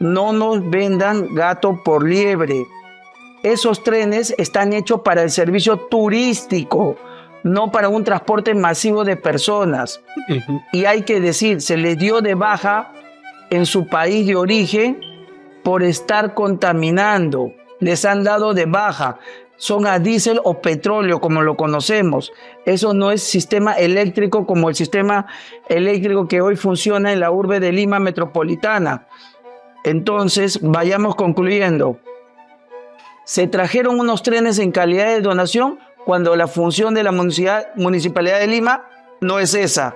No nos vendan gato por liebre. Esos trenes están hechos para el servicio turístico, no para un transporte masivo de personas. Y hay que decir, se les dio de baja en su país de origen por estar contaminando. Les han dado de baja. Son a diésel o petróleo, como lo conocemos. Eso no es sistema eléctrico como el sistema eléctrico que hoy funciona en la urbe de Lima metropolitana. Entonces, vayamos concluyendo. Se trajeron unos trenes en calidad de donación cuando la función de la Municipalidad de Lima no es esa.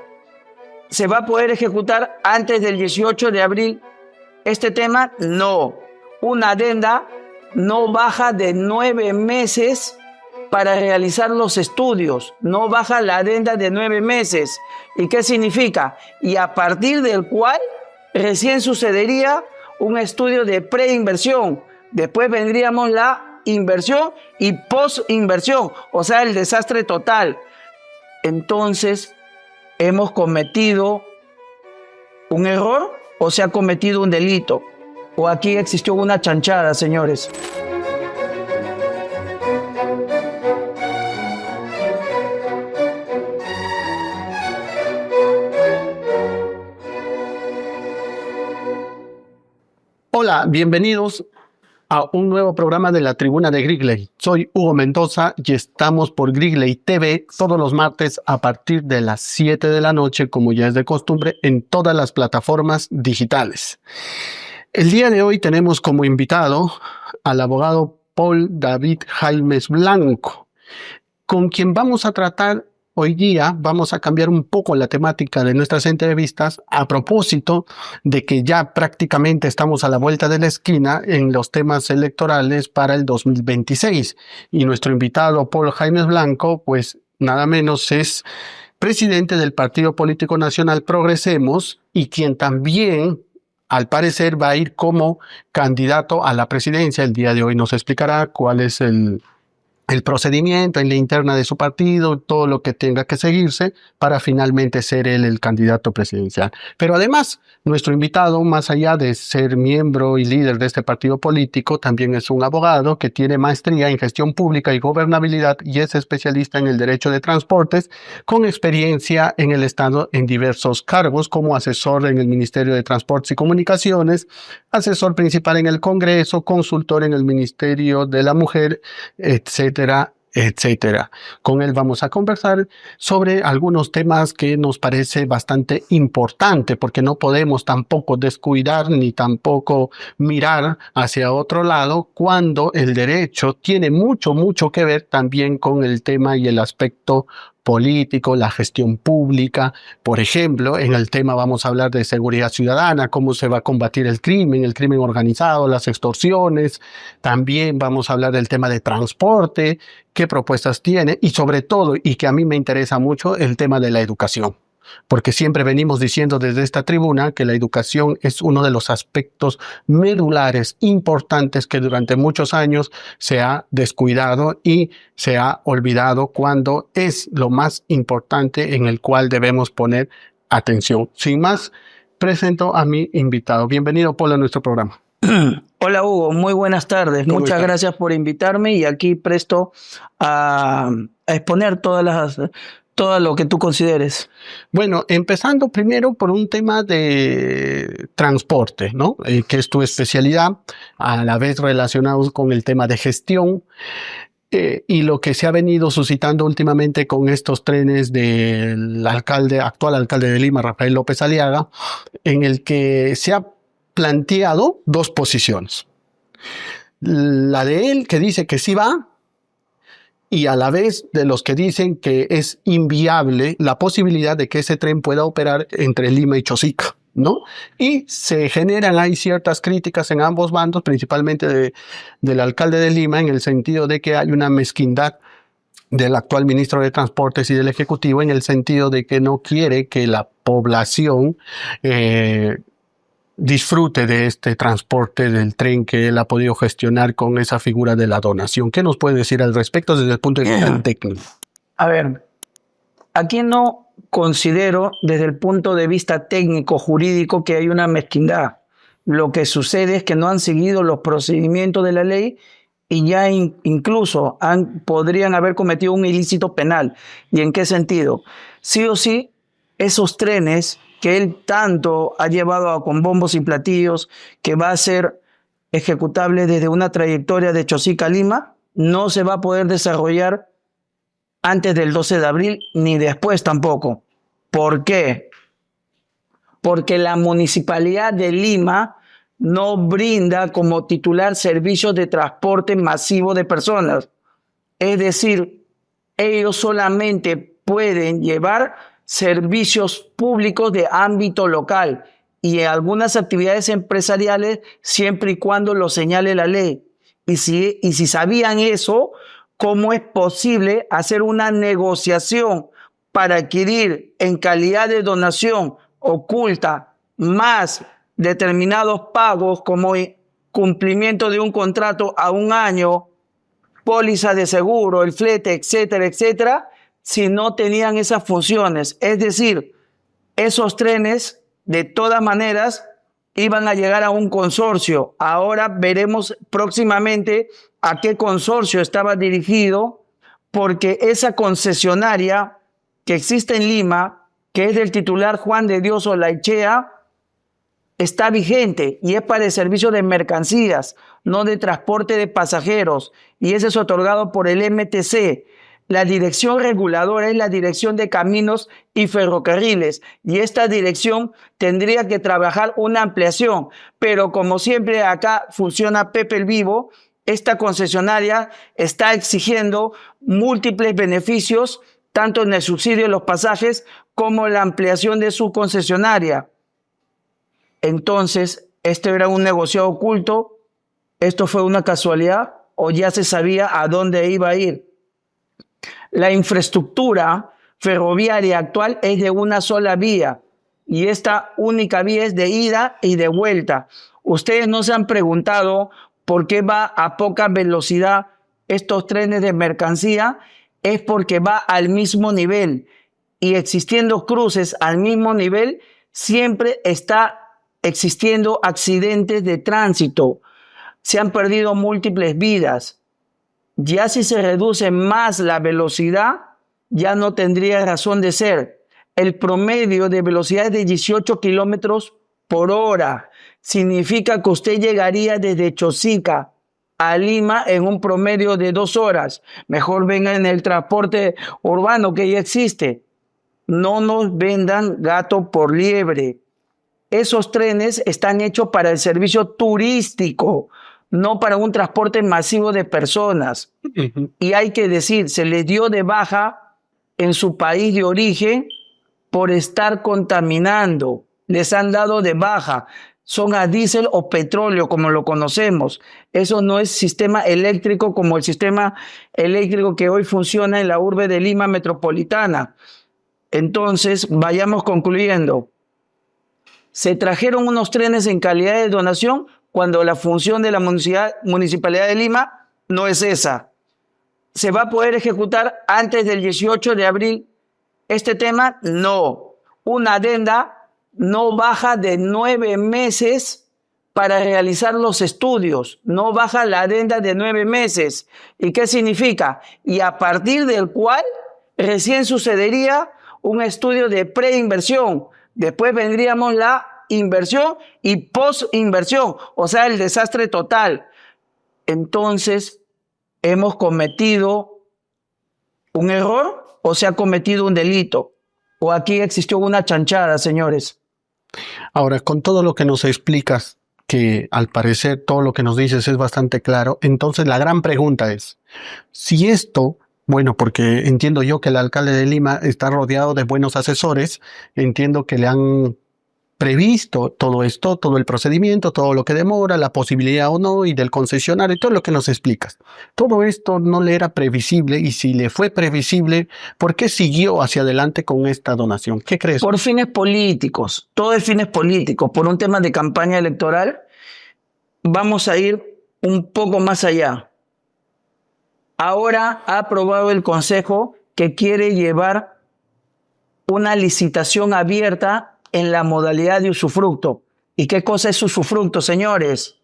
¿Se va a poder ejecutar antes del 18 de abril este tema? No. Una adenda no baja de 9 meses para realizar los estudios. No baja la adenda de 9 meses. ¿Y qué significa? Y a partir del cual recién sucedería un estudio de preinversión. Después vendríamos la inversión y postinversión, o sea, el desastre total. Entonces, ¿hemos cometido un error o se ha cometido un delito? ¿O aquí existió una chanchada, señores? Hola, bienvenidos a un nuevo programa de la Tribuna de Grigley. Soy Hugo Mendoza y estamos por Grigley TV todos los martes a partir de las 7 de la noche, como ya es de costumbre, en todas las plataformas digitales. El día de hoy tenemos como invitado al abogado Paul David Jaimes Blanco, con quien vamos a tratar hoy día. Vamos a cambiar un poco la temática de nuestras entrevistas a propósito de que ya prácticamente estamos a la vuelta de la esquina en los temas electorales para el 2026. Y nuestro invitado, Paul Jaimes Blanco, pues nada menos es presidente del Partido Político Nacional Progresemos y quien también, al parecer, va a ir como candidato a la presidencia. El día de hoy nos explicará cuál es el procedimiento en la interna de su partido, todo lo que tenga que seguirse para finalmente ser él el candidato presidencial. Pero además, nuestro invitado, más allá de ser miembro y líder de este partido político, también es un abogado que tiene maestría en gestión pública y gobernabilidad y es especialista en el derecho de transportes, con experiencia en el Estado en diversos cargos, como asesor en el Ministerio de Transportes y Comunicaciones, asesor principal en el Congreso, consultor en el Ministerio de la Mujer, etcétera, etcétera. Con él vamos a conversar sobre algunos temas que nos parece bastante importante, porque no podemos tampoco descuidar ni tampoco mirar hacia otro lado cuando el derecho tiene mucho que ver también con el tema y el aspecto político, la gestión pública. Por ejemplo, en el tema vamos a hablar de seguridad ciudadana, cómo se va a combatir el crimen organizado, las extorsiones. También vamos a hablar del tema de transporte, qué propuestas tiene y sobre todo, y que a mí me interesa mucho, el tema de la educación. Porque siempre venimos diciendo desde esta tribuna que la educación es uno de los aspectos medulares importantes que durante muchos años se ha descuidado y se ha olvidado cuando es lo más importante en el cual debemos poner atención. Sin más, presento a mi invitado. Bienvenido, Paul, a nuestro programa. Hola, Hugo, muy buenas tardes. Muchas gracias por invitarme y aquí presto a exponer todo lo que tú consideres. Bueno, empezando primero por un tema de transporte, ¿no? Que es tu especialidad, a la vez relacionado con el tema de gestión. Y lo que se ha venido suscitando últimamente con estos trenes del actual alcalde de Lima, Rafael López Aliaga, en el que se ha planteado dos posiciones. La de él, que dice que sí va, y a la vez de los que dicen que es inviable la posibilidad de que ese tren pueda operar entre Lima y Chosica, ¿no? Y se generan ahí ciertas críticas en ambos bandos, principalmente del alcalde de Lima, en el sentido de que hay una mezquindad del actual ministro de Transportes y del Ejecutivo, en el sentido de que no quiere que la población disfrute de este transporte del tren que él ha podido gestionar con esa figura de la donación. ¿Qué nos puede decir al respecto desde el punto de vista técnico? A ver, aquí no considero desde el punto de vista técnico jurídico que hay una mezquindad. Lo que sucede es que no han seguido los procedimientos de la ley y ya incluso podrían haber cometido un ilícito penal. ¿Y en qué sentido? Sí o sí, esos trenes que él tanto ha llevado con bombos y platillos, que va a ser ejecutable desde una trayectoria de Chosica a Lima, no se va a poder desarrollar antes del 12 de abril ni después tampoco. ¿Por qué? Porque la Municipalidad de Lima no brinda como titular servicios de transporte masivo de personas. Es decir, ellos solamente pueden llevar servicios públicos de ámbito local y algunas actividades empresariales siempre y cuando lo señale la ley. Y si sabían eso, ¿cómo es posible hacer una negociación para adquirir en calidad de donación oculta más determinados pagos como cumplimiento de un contrato a un año, póliza de seguro, el flete, etcétera, etcétera, si no tenían esas funciones? Es decir, esos trenes de todas maneras iban a llegar a un consorcio. Ahora veremos próximamente a qué consorcio estaba dirigido, porque esa concesionaria que existe en Lima, que es del titular Juan de Dios Olaichea, está vigente y es para el servicio de mercancías, no de transporte de pasajeros, y ese es otorgado por el MTC. La dirección reguladora es la Dirección de Caminos y Ferrocarriles, y esta dirección tendría que trabajar una ampliación, pero como siempre acá funciona Pepe el Vivo, esta concesionaria está exigiendo múltiples beneficios, tanto en el subsidio de los pasajes como la ampliación de su concesionaria. Entonces, ¿esto era un negocio oculto? ¿Esto fue una casualidad? ¿O ya se sabía a dónde iba a ir? La infraestructura ferroviaria actual es de una sola vía y esta única vía es de ida y de vuelta. Ustedes no se han preguntado por qué va a poca velocidad estos trenes de mercancía. Es porque va al mismo nivel, y existiendo cruces al mismo nivel siempre está existiendo accidentes de tránsito. Se han perdido múltiples vidas. Ya si se reduce más la velocidad, ya no tendría razón de ser. El promedio de velocidad es de 18 kilómetros por hora. Significa que usted llegaría desde Chosica a Lima en un promedio de 2 horas. Mejor venga en el transporte urbano que ya existe. No nos vendan gato por liebre. Esos trenes están hechos para el servicio turístico, no para un transporte masivo de personas. Y hay que decir, se les dio de baja en su país de origen por estar contaminando. Les han dado de baja. Son a diésel o petróleo, como lo conocemos. Eso no es sistema eléctrico como el sistema eléctrico que hoy funciona en la urbe de Lima metropolitana. Entonces, vayamos concluyendo. Se trajeron unos trenes en calidad de donación cuando la función de la Municipalidad de Lima no es esa. ¿Se va a poder ejecutar antes del 18 de abril este tema? No. Una adenda no baja de 9 meses para realizar los estudios. No baja la adenda de 9 meses. ¿Y qué significa? Y a partir del cual recién sucedería un estudio de preinversión. Después vendríamos la inversión y postinversión, o sea, el desastre total. Entonces, ¿hemos cometido un error o se ha cometido un delito? ¿O aquí existió una chanchada, señores? Ahora, con todo lo que nos explicas, que al parecer todo lo que nos dices es bastante claro, entonces la gran pregunta es, si esto... Bueno, porque entiendo yo que el alcalde de Lima está rodeado de buenos asesores, entiendo que le han previsto todo esto, todo el procedimiento, todo lo que demora, la posibilidad o no, y del concesionario, y todo lo que nos explicas. Todo esto no le era previsible, y si le fue previsible, ¿por qué siguió hacia adelante con esta donación? ¿Qué crees? Por fines políticos, todo es fines políticos, por un tema de campaña electoral. Vamos a ir un poco más allá. Ahora ha aprobado el Consejo que quiere llevar una licitación abierta en la modalidad de usufructo. ¿Y qué cosa es usufructo, señores?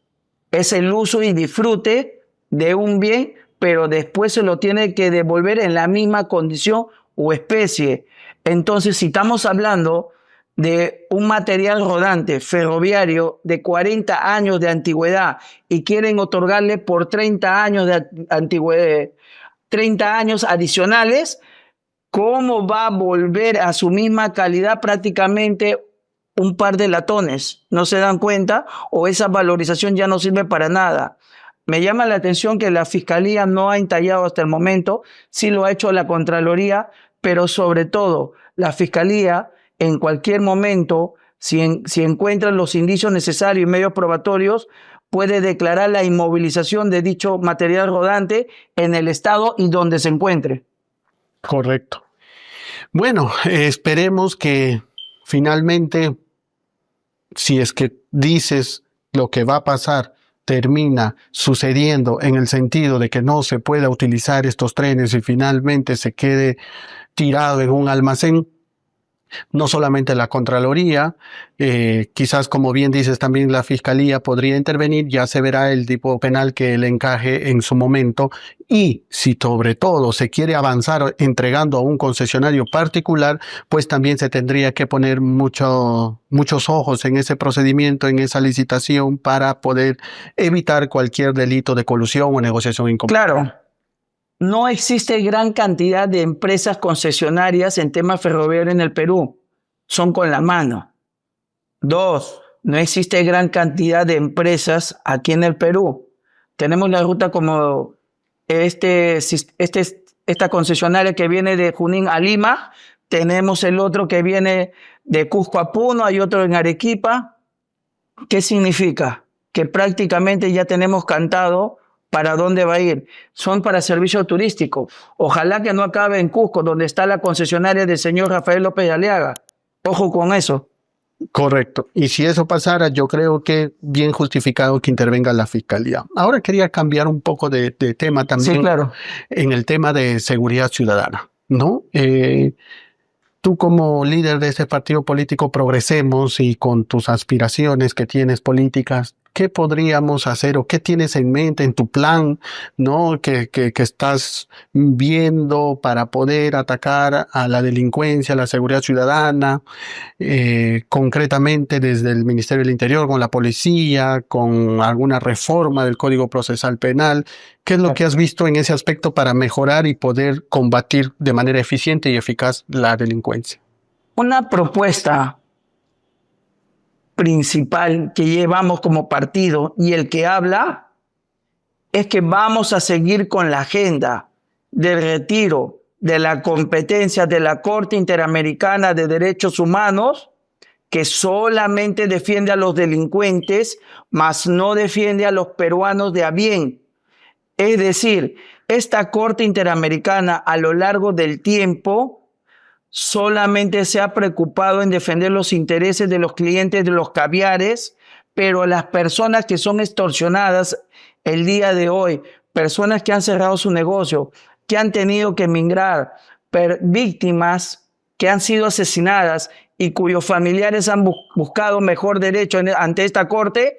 Es el uso y disfrute de un bien, pero después se lo tiene que devolver en la misma condición o especie. Entonces, si estamos hablando de un material rodante ferroviario de 40 años de antigüedad y quieren otorgarle por 30 años de antigüedad, 30 años adicionales, ¿cómo va a volver a su misma calidad prácticamente un par de latones? ¿No se dan cuenta? ¿O esa valorización ya no sirve para nada? Me llama la atención que la Fiscalía no ha entallado hasta el momento, sí lo ha hecho la Contraloría, pero sobre todo la Fiscalía en cualquier momento, si encuentran los indicios necesarios y medios probatorios, puede declarar la inmovilización de dicho material rodante en el estado y donde se encuentre. Correcto. Bueno, esperemos que finalmente, si es que dices lo que va a pasar, termina sucediendo en el sentido de que no se pueda utilizar estos trenes y finalmente se quede tirado en un almacén. No solamente la Contraloría, quizás como bien dices también la Fiscalía podría intervenir, ya se verá el tipo penal que le encaje en su momento, y si sobre todo se quiere avanzar entregando a un concesionario particular, pues también se tendría que poner muchos ojos en ese procedimiento, en esa licitación, para poder evitar cualquier delito de colusión o negociación incompleta. Claro. No existe gran cantidad de empresas concesionarias en temas ferroviarios en el Perú. Son con la mano. 2, no existe gran cantidad de empresas aquí en el Perú. Tenemos la ruta como esta concesionaria que viene de Junín a Lima. Tenemos el otro que viene de Cusco a Puno. Hay otro en Arequipa. ¿Qué significa? Que prácticamente ya tenemos cantado ¿para dónde va a ir? Son para servicio turístico. Ojalá que no acabe en Cusco, donde está la concesionaria del señor Rafael López de Aliaga. Ojo con eso. Correcto. Y si eso pasara, yo creo que bien justificado que intervenga la Fiscalía. Ahora quería cambiar un poco de tema también. Sí, claro. En el tema de seguridad ciudadana, ¿no? Tú como líder de ese partido político Progresemos y con tus aspiraciones que tienes políticas, ¿qué podríamos hacer o qué tienes en mente en tu plan, ¿no? que estás viendo para poder atacar a la delincuencia, a la seguridad ciudadana, concretamente desde el Ministerio del Interior, con la policía, con alguna reforma del Código Procesal Penal? ¿Qué es lo que has visto en ese aspecto para mejorar y poder combatir de manera eficiente y eficaz la delincuencia? Una propuesta principal que llevamos como partido y el que habla es que vamos a seguir con la agenda del retiro de la competencia de la Corte Interamericana de Derechos Humanos, que solamente defiende a los delincuentes, mas no defiende a los peruanos de a bien. Es decir, esta Corte Interamericana a lo largo del tiempo solamente se ha preocupado en defender los intereses de los clientes de los caviares, pero las personas que son extorsionadas el día de hoy, personas que han cerrado su negocio, que han tenido que emigrar, víctimas que han sido asesinadas y cuyos familiares han buscado mejor derecho ante esta Corte,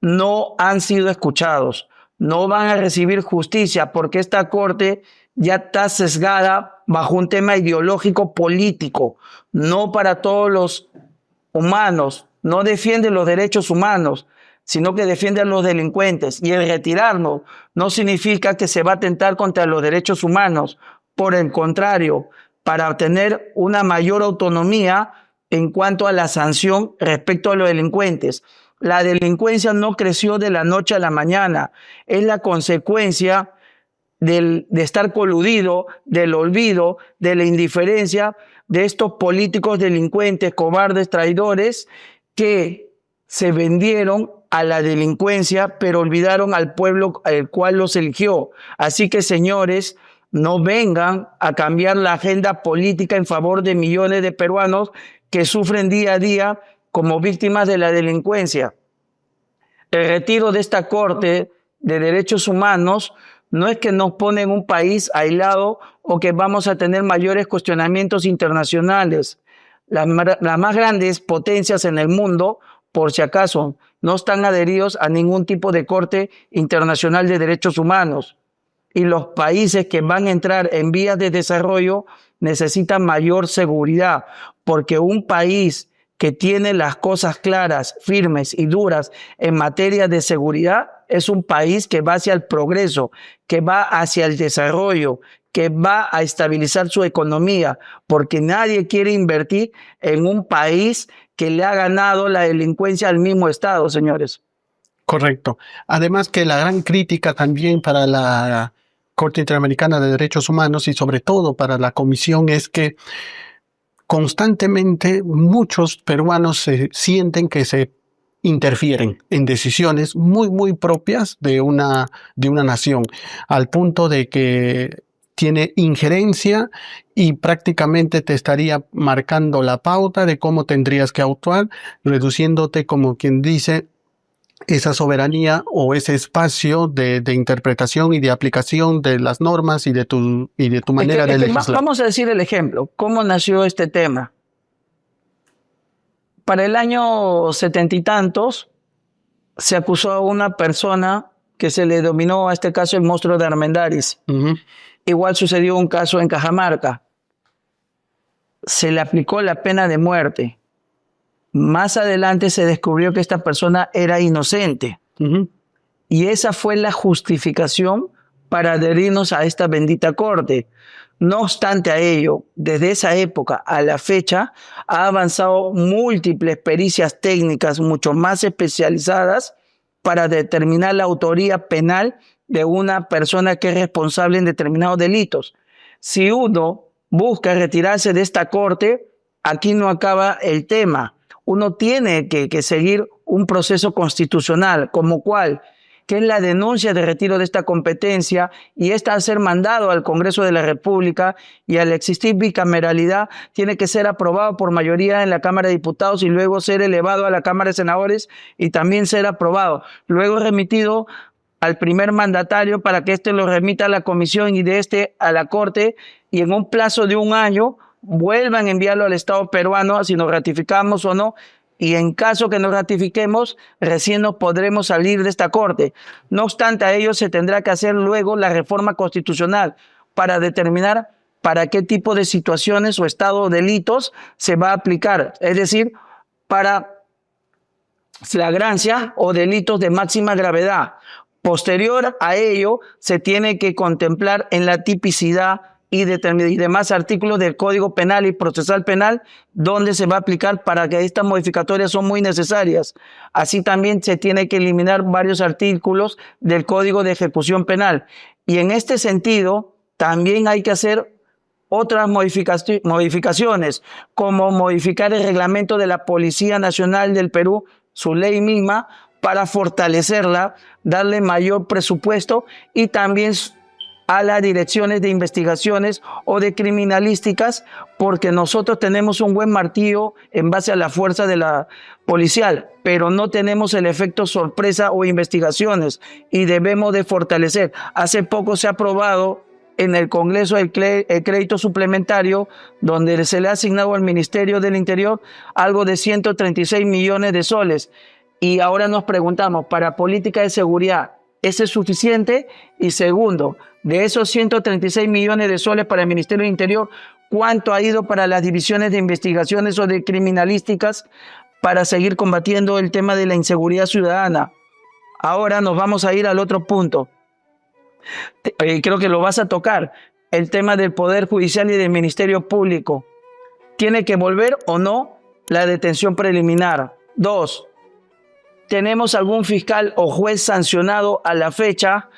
no han sido escuchados. No van a recibir justicia porque esta Corte ya está sesgada bajo un tema ideológico político, no para todos los humanos, no defiende los derechos humanos, sino que defiende a los delincuentes. Y el retirarnos no significa que se va a atentar contra los derechos humanos. Por el contrario, para tener una mayor autonomía en cuanto a la sanción respecto a los delincuentes. La delincuencia no creció de la noche a la mañana, es la consecuencia de estar coludido, del olvido, de la indiferencia de estos políticos delincuentes, cobardes, traidores, que se vendieron a la delincuencia, pero olvidaron al pueblo al cual los eligió. Así que, señores, no vengan a cambiar la agenda política en favor de millones de peruanos que sufren día a día como víctimas de la delincuencia. El retiro de esta Corte de Derechos Humanos no es que nos pone en un país aislado o que vamos a tener mayores cuestionamientos internacionales. Las más grandes potencias en el mundo por si acaso, no están adheridos a ningún tipo de Corte Internacional de Derechos Humanos. Y los países que van a entrar en vías de desarrollo necesitan mayor seguridad, porque un país que tiene las cosas claras, firmes y duras en materia de seguridad es un país que va hacia el progreso, que va hacia el desarrollo, que va a estabilizar su economía, porque nadie quiere invertir en un país que le ha ganado la delincuencia al mismo Estado, señores. Correcto. Además que la gran crítica también para la Corte Interamericana de Derechos Humanos y sobre todo para la Comisión es que constantemente muchos peruanos se sienten que se interfieren en decisiones muy propias de una nación, al punto de que tiene injerencia y prácticamente te estaría marcando la pauta de cómo tendrías que actuar, reduciéndote, como quien dice, esa soberanía o ese espacio de interpretación y de aplicación de las normas y de tu manera de legislar. Vamos a decir el ejemplo, ¿cómo nació este tema? Para el año 70 y tantos se acusó a una persona que se le denominó a este caso el monstruo de Armendáriz. Igual sucedió un caso en Cajamarca. Se le aplicó la pena de muerte. Más adelante se descubrió que esta persona era inocente. Y esa fue la justificación para adherirnos a esta bendita corte. No obstante a ello, desde esa época a la fecha, ha avanzado múltiples pericias técnicas mucho más especializadas para determinar la autoría penal de una persona que es responsable en determinados delitos. Si uno busca retirarse de esta corte, aquí no acaba el tema. Uno tiene que seguir un proceso constitucional, como cual, que es la denuncia de retiro de esta competencia y esta a ser mandado al Congreso de la República, y al existir bicameralidad tiene que ser aprobado por mayoría en la Cámara de Diputados y luego ser elevado a la Cámara de Senadores y también ser aprobado. Luego remitido al primer mandatario para que éste lo remita a la comisión y de este a la Corte, y en un plazo de un año vuelvan a enviarlo al Estado peruano si nos ratificamos o no, y en caso que nos ratifiquemos, recién nos podremos salir de esta corte. No obstante a ello, se tendrá que hacer luego la reforma constitucional para determinar para qué tipo de situaciones o estado o delitos se va a aplicar, es decir, para flagrancia o delitos de máxima gravedad. Posterior a ello, se tiene que contemplar en la tipicidad y demás artículos del Código Penal y Procesal Penal, donde se va a aplicar para que estas modificatorias son muy necesarias. Así también se tiene que eliminar varios artículos del Código de Ejecución Penal. Y en este sentido, también hay que hacer otras modificaciones, como modificar el reglamento de la Policía Nacional del Perú, su ley misma, para fortalecerla, darle mayor presupuesto, y también a las direcciones de investigaciones o de criminalísticas, porque nosotros tenemos un buen martillo en base a la fuerza de la policial, pero no tenemos el efecto sorpresa o investigaciones, y debemos de fortalecer. Hace poco se ha aprobado en el Congreso el crédito suplementario, donde se le ha asignado al Ministerio del Interior algo de 136 millones de soles. Y ahora nos preguntamos, para política de seguridad, ¿ese es suficiente? Y segundo, de esos 136 millones de soles para el Ministerio del Interior, ¿cuánto ha ido para las divisiones de investigaciones o de criminalísticas para seguir combatiendo el tema de la inseguridad ciudadana? Ahora nos vamos a ir al otro punto. Creo que lo vas a tocar, el tema del Poder Judicial y del Ministerio Público. ¿Tiene que volver o no la detención preliminar? 2. ¿Tenemos algún fiscal o juez sancionado a la fecha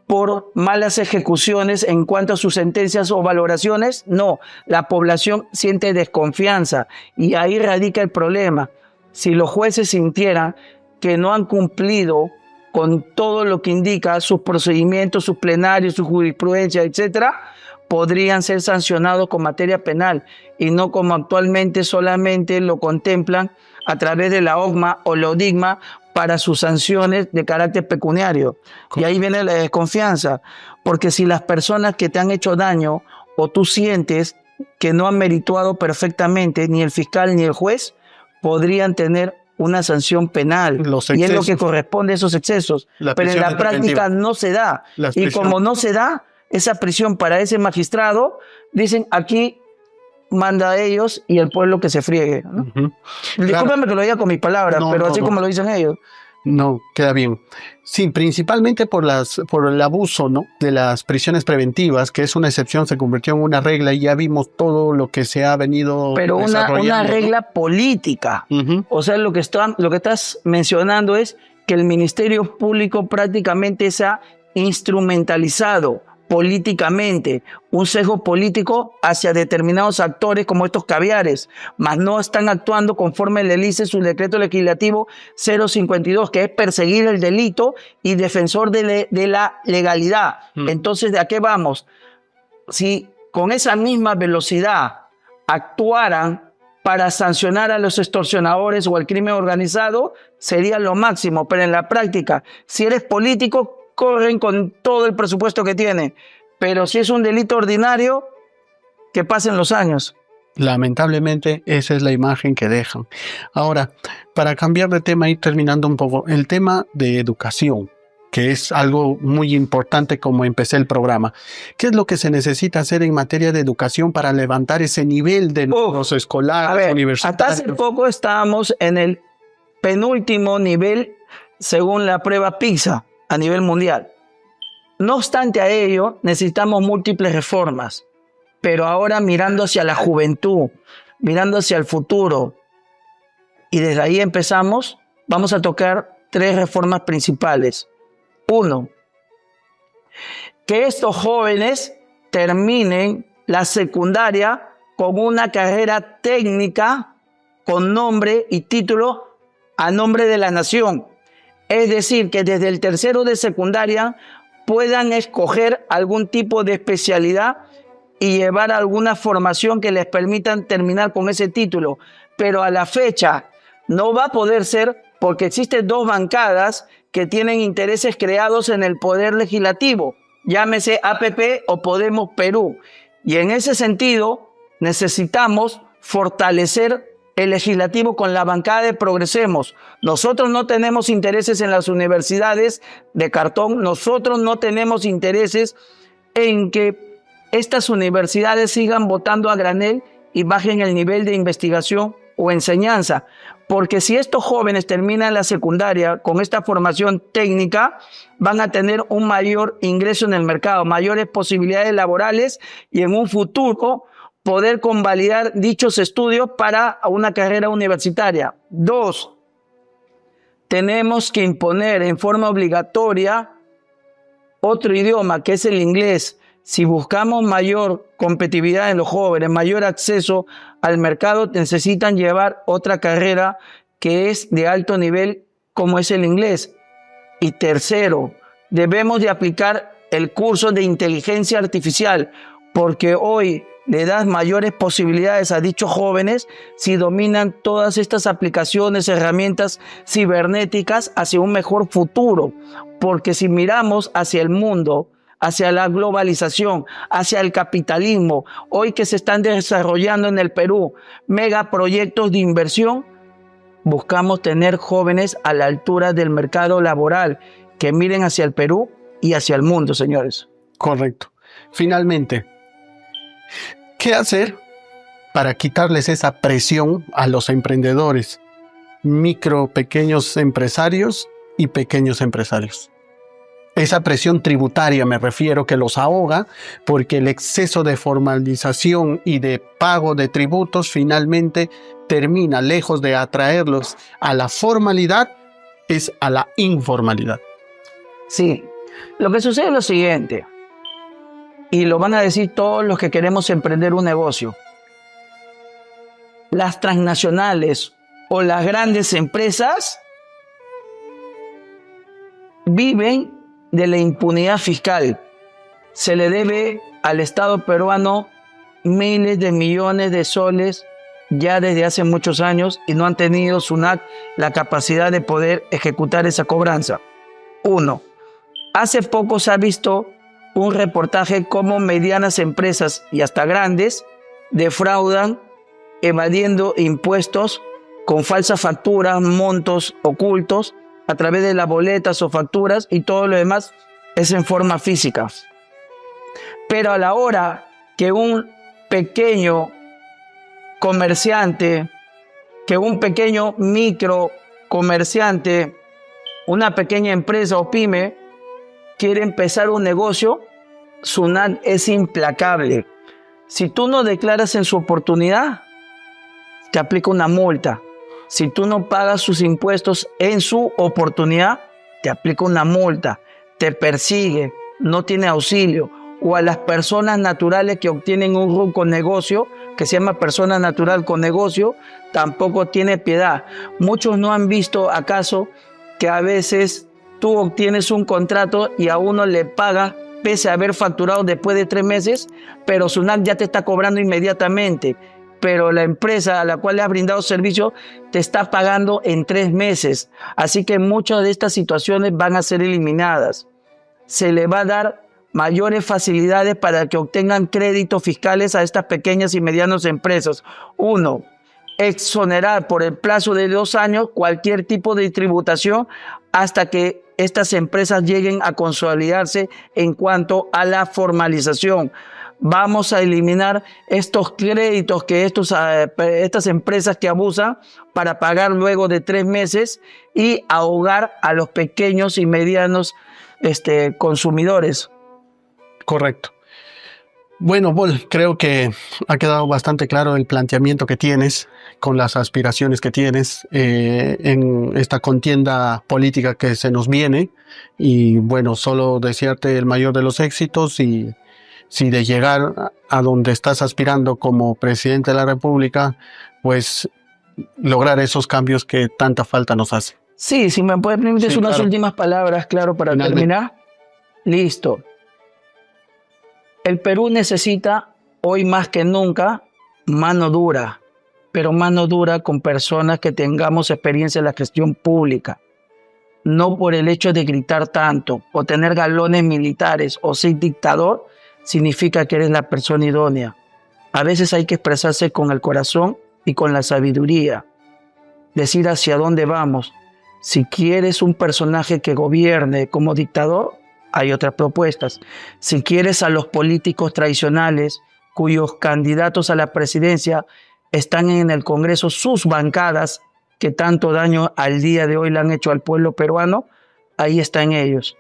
por malas ejecuciones en cuanto a sus sentencias o valoraciones? No, la población siente desconfianza y ahí radica el problema. Si los jueces sintieran que no han cumplido con todo lo que indica sus procedimientos, sus plenarios, su jurisprudencia, etcétera, podrían ser sancionados con materia penal y no como actualmente solamente lo contemplan a través de la OGMA o la ODIGMA para sus sanciones de carácter pecuniario. Y ahí viene la desconfianza, porque si las personas que te han hecho daño o tú sientes que no han merituado perfectamente ni el fiscal ni el juez, podrían tener una sanción penal. Y es lo que corresponde a esos excesos. Pero en la práctica no se da. Y como no se da esa prisión para ese magistrado, dicen aquí manda a ellos y el pueblo que se friegue, ¿no? Discúlpame que lo diga con mis palabras, pero así como lo dicen ellos. No, queda bien. Sí, principalmente por el abuso, ¿no?, de las prisiones preventivas, que es una excepción, se convirtió en una regla y ya vimos todo lo que se ha venido pero una regla, ¿no?, política. O sea, lo que estás mencionando es que el Ministerio Público prácticamente se ha instrumentalizado políticamente, un sesgo político hacia determinados actores como estos caviares, mas no están actuando conforme le dice su decreto legislativo 052, que es perseguir el delito y defensor de la legalidad. Entonces, ¿de a qué vamos? Si con esa misma velocidad actuaran para sancionar a los extorsionadores o al crimen organizado, sería lo máximo, pero en la práctica, si eres político, corren con todo el presupuesto que tienen, pero si es un delito ordinario, que pasen los años. Lamentablemente, esa es la imagen que dejan. Ahora, para cambiar de tema y terminando un poco, el tema de educación, que es algo muy importante como empecé el programa. ¿Qué es lo que se necesita hacer en materia de educación para levantar ese nivel de los escolares, universitarios? Hasta hace poco estábamos en el penúltimo nivel según la prueba PISA a nivel mundial. No obstante a ello, necesitamos múltiples reformas, pero ahora mirando hacia la juventud, mirando hacia el futuro, y desde ahí empezamos, vamos a tocar 3 reformas principales. 1, que estos jóvenes terminen la secundaria con una carrera técnica con nombre y título a nombre de la nación. Es decir, que desde el tercero de secundaria puedan escoger algún tipo de especialidad y llevar alguna formación que les permitan terminar con ese título. Pero a la fecha no va a poder ser porque existen 2 bancadas que tienen intereses creados en el Poder Legislativo, llámese APP o Podemos Perú. Y en ese sentido necesitamos fortalecer el legislativo con la bancada de Progresemos. Nosotros no tenemos intereses en las universidades de cartón, nosotros no tenemos intereses en que estas universidades sigan votando a granel y bajen el nivel de investigación o enseñanza. Porque si estos jóvenes terminan la secundaria con esta formación técnica, van a tener un mayor ingreso en el mercado, mayores posibilidades laborales y en un futuro poder convalidar dichos estudios para una carrera universitaria. 2, tenemos que imponer en forma obligatoria otro idioma, que es el inglés. Si buscamos mayor competitividad en los jóvenes, mayor acceso al mercado, necesitan llevar otra carrera que es de alto nivel, como es el inglés. Y 3, debemos de aplicar el curso de inteligencia artificial, porque hoy le das mayores posibilidades a dichos jóvenes si dominan todas estas aplicaciones, herramientas cibernéticas hacia un mejor futuro. Porque si miramos hacia el mundo, hacia la globalización, hacia el capitalismo, hoy que se están desarrollando en el Perú megaproyectos de inversión, buscamos tener jóvenes a la altura del mercado laboral que miren hacia el Perú y hacia el mundo, señores. Correcto. Finalmente, ¿qué hacer para quitarles esa presión a los emprendedores, pequeños empresarios y pequeños empresarios? Esa presión tributaria me refiero, que los ahoga, porque el exceso de formalización y de pago de tributos finalmente termina, lejos de atraerlos a la formalidad, es a la informalidad. Sí, lo que sucede es lo siguiente, y lo van a decir todos los que queremos emprender un negocio. Las transnacionales o las grandes empresas viven de la impunidad fiscal. Se le debe al Estado peruano miles de millones de soles ya desde hace muchos años y no han tenido SUNAT la capacidad de poder ejecutar esa cobranza. 1. Hace poco se ha visto un reportaje cómo medianas empresas y hasta grandes defraudan evadiendo impuestos con falsas facturas, montos ocultos, a través de las boletas o facturas, y todo lo demás es en forma física. Pero a la hora que un pequeño comerciante, que un pequeño micro comerciante, una pequeña empresa o pyme quiere empezar un negocio, SUNAT es implacable. Si tú no declaras en su oportunidad, te aplica una multa. Si tú no pagas sus impuestos en su oportunidad, te aplica una multa, te persigue, no tiene auxilio. O a las personas naturales que obtienen un RUC con negocio, que se llama persona natural con negocio, tampoco tiene piedad. Muchos no han visto acaso que a veces tú obtienes un contrato y a uno le paga pese a haber facturado después de 3 meses, pero SUNAT ya te está cobrando inmediatamente. Pero la empresa a la cual le has brindado servicio te está pagando en 3 meses. Así que muchas de estas situaciones van a ser eliminadas. Se le va a dar mayores facilidades para que obtengan créditos fiscales a estas pequeñas y medianas empresas. 1. Exonerar por el plazo de 2 años cualquier tipo de tributación hasta que estas empresas lleguen a consolidarse en cuanto a la formalización. Vamos a eliminar estos créditos que estas empresas que abusan para pagar luego de 3 meses y ahogar a los pequeños y medianos consumidores. Correcto. Bueno, Paul, creo que ha quedado bastante claro el planteamiento que tienes con las aspiraciones que tienes en esta contienda política que se nos viene. Y bueno, solo desearte el mayor de los éxitos y si de llegar a donde estás aspirando como presidente de la República, pues lograr esos cambios que tanta falta nos hace. Sí, si me puede permitir unas claro. Últimas palabras, claro, para Finalmente. terminar. Listo. El Perú necesita hoy más que nunca mano dura, pero mano dura con personas que tengamos experiencia en la gestión pública. No por el hecho de gritar tanto o tener galones militares o ser dictador, significa que eres la persona idónea. A veces hay que expresarse con el corazón y con la sabiduría. Decir hacia dónde vamos. Si quieres un personaje que gobierne como dictador, hay otras propuestas. Si quieres a los políticos tradicionales cuyos candidatos a la presidencia están en el Congreso, sus bancadas que tanto daño al día de hoy le han hecho al pueblo peruano, ahí están ellos.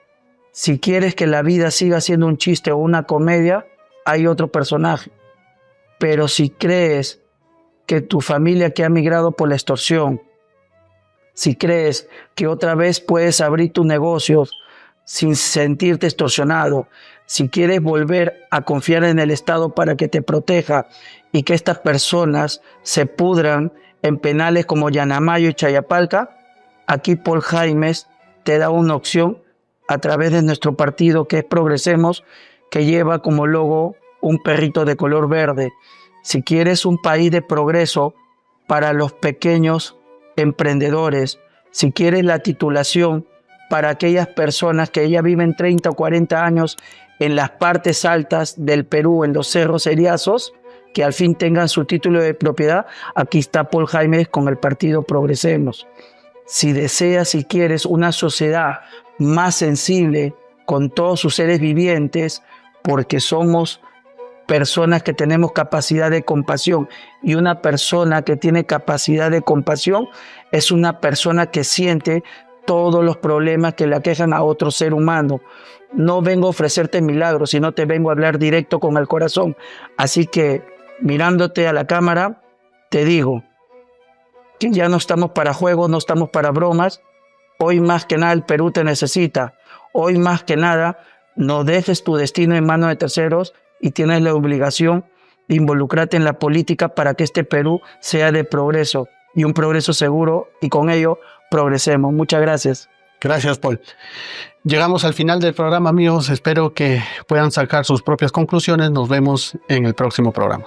Si quieres que la vida siga siendo un chiste o una comedia, hay otro personaje. Pero si crees que tu familia que ha migrado por la extorsión, si crees que otra vez puedes abrir tus negocios sin sentirte extorsionado, si quieres volver a confiar en el Estado para que te proteja y que estas personas se pudran en penales como Yanamayo y Chayapalca, aquí Paul Jaimes te da una opción a través de nuestro partido que es Progresemos, que lleva como logo un perrito de color verde. Si quieres un país de progreso para los pequeños emprendedores, si quieres la titulación para aquellas personas que ya viven 30 o 40 años en las partes altas del Perú, en los cerros eriazos, que al fin tengan su título de propiedad, aquí está Paul Jaimes con el partido Progresemos. Si deseas, si quieres una sociedad más sensible con todos sus seres vivientes, porque somos personas que tenemos capacidad de compasión, y una persona que tiene capacidad de compasión es una persona que siente todos los problemas que le aquejan a otro ser humano. No vengo a ofrecerte milagros, sino te vengo a hablar directo con el corazón. Así que, mirándote a la cámara, te digo que ya no estamos para juegos, no estamos para bromas. Hoy más que nada el Perú te necesita. Hoy más que nada no dejes tu destino en manos de terceros y tienes la obligación de involucrarte en la política para que este Perú sea de progreso y un progreso seguro, y con ello progresemos. Muchas gracias. Gracias, Paul. Llegamos al final del programa, amigos. Espero que puedan sacar sus propias conclusiones. Nos vemos en el próximo programa.